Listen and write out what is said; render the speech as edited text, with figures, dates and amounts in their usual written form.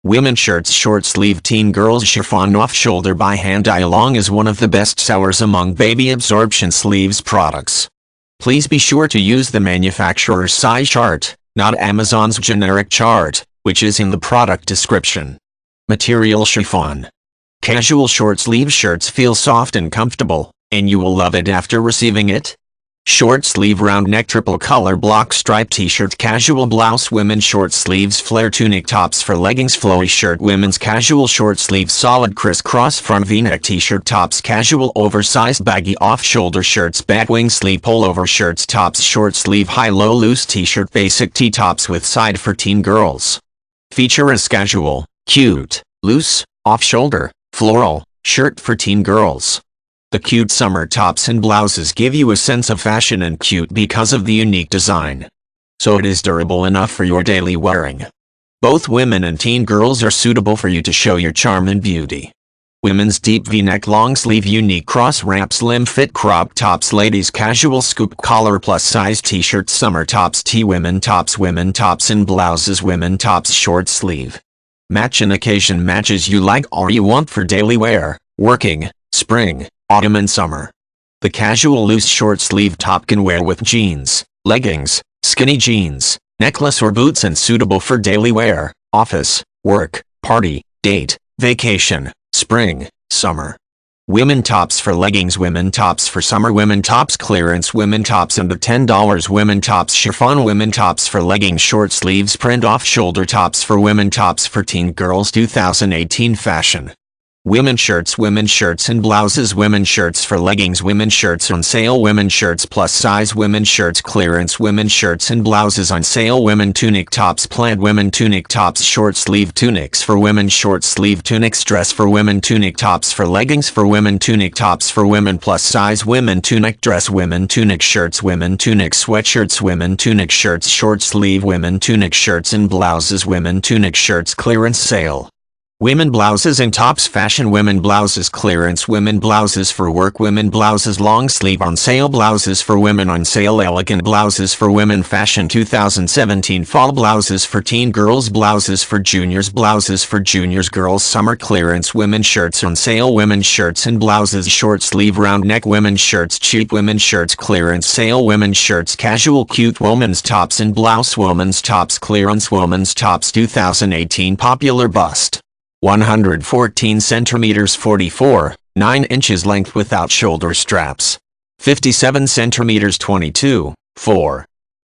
Women's shirts short sleeve teen girls chiffon off-shoulder by hand dye-along is one of the best sellers among baby absorption sleeves products. Please be sure to use the manufacturer's size chart, not Amazon's generic chart, which is in the product description. Material chiffon. Casual short sleeve shirts feel soft and comfortable, and you will love it after receiving it. Short sleeve round neck triple color block stripe t-shirt casual blouse women's short sleeves flare tunic tops for leggings flowy shirt women's casual short sleeve solid crisscross front v-neck t-shirt tops casual oversized baggy off-shoulder shirts batwing sleeve pullover shirts tops short sleeve high-low loose t-shirt basic t-tops with side for teen girls. Feature is casual, cute, loose, off-shoulder, floral, shirt for teen girls. The cute summer tops and blouses give you a sense of fashion and cute because of the unique design. So it is durable enough for your daily wearing. Both women and teen girls are suitable for you to show your charm and beauty. Women's deep v-neck long sleeve unique cross wrap slim fit crop tops ladies casual scoop collar plus size t-shirt summer tops women tops and blouses women tops short sleeve. Match and occasion matches you like or you want for daily wear, working, spring, autumn and summer. The casual loose short sleeve top can wear with jeans, leggings, skinny jeans, necklace or boots and suitable for daily wear, office, work, party, date, vacation, spring, summer. Women tops for leggings women tops for summer women tops clearance women tops under $10 women tops chiffon women tops for leggings short sleeves print off shoulder tops for women tops for teen girls 2018 fashion. Women's shirts and blouses women's shirts for leggings women's shirts on sale women's shirts plus size women's shirts clearance women's shirts and blouses on sale women tunic tops plaid women tunic tops short sleeve tunics for women short sleeve tunics dress for women tunic tops for leggings for women tunic tops for women plus size women tunic dress women tunic shirts women tunic sweatshirts women tunic shirts short sleeve women tunic shirts and blouses women tunic shirts clearance sale. Women blouses and tops fashion women blouses clearance women blouses for work women blouses long sleeve on sale blouses for women on sale elegant blouses for women fashion 2017 fall blouses for teen girls blouses for juniors girls summer clearance women's shirts on sale women's shirts and blouses short sleeve round neck women's shirts cheap women's shirts clearance sale women's shirts casual cute women's tops and blouse women's tops clearance women's tops 2018 popular bust. 114 centimeters 44, 9 inches length without shoulder straps. 57 centimeters 22, 4.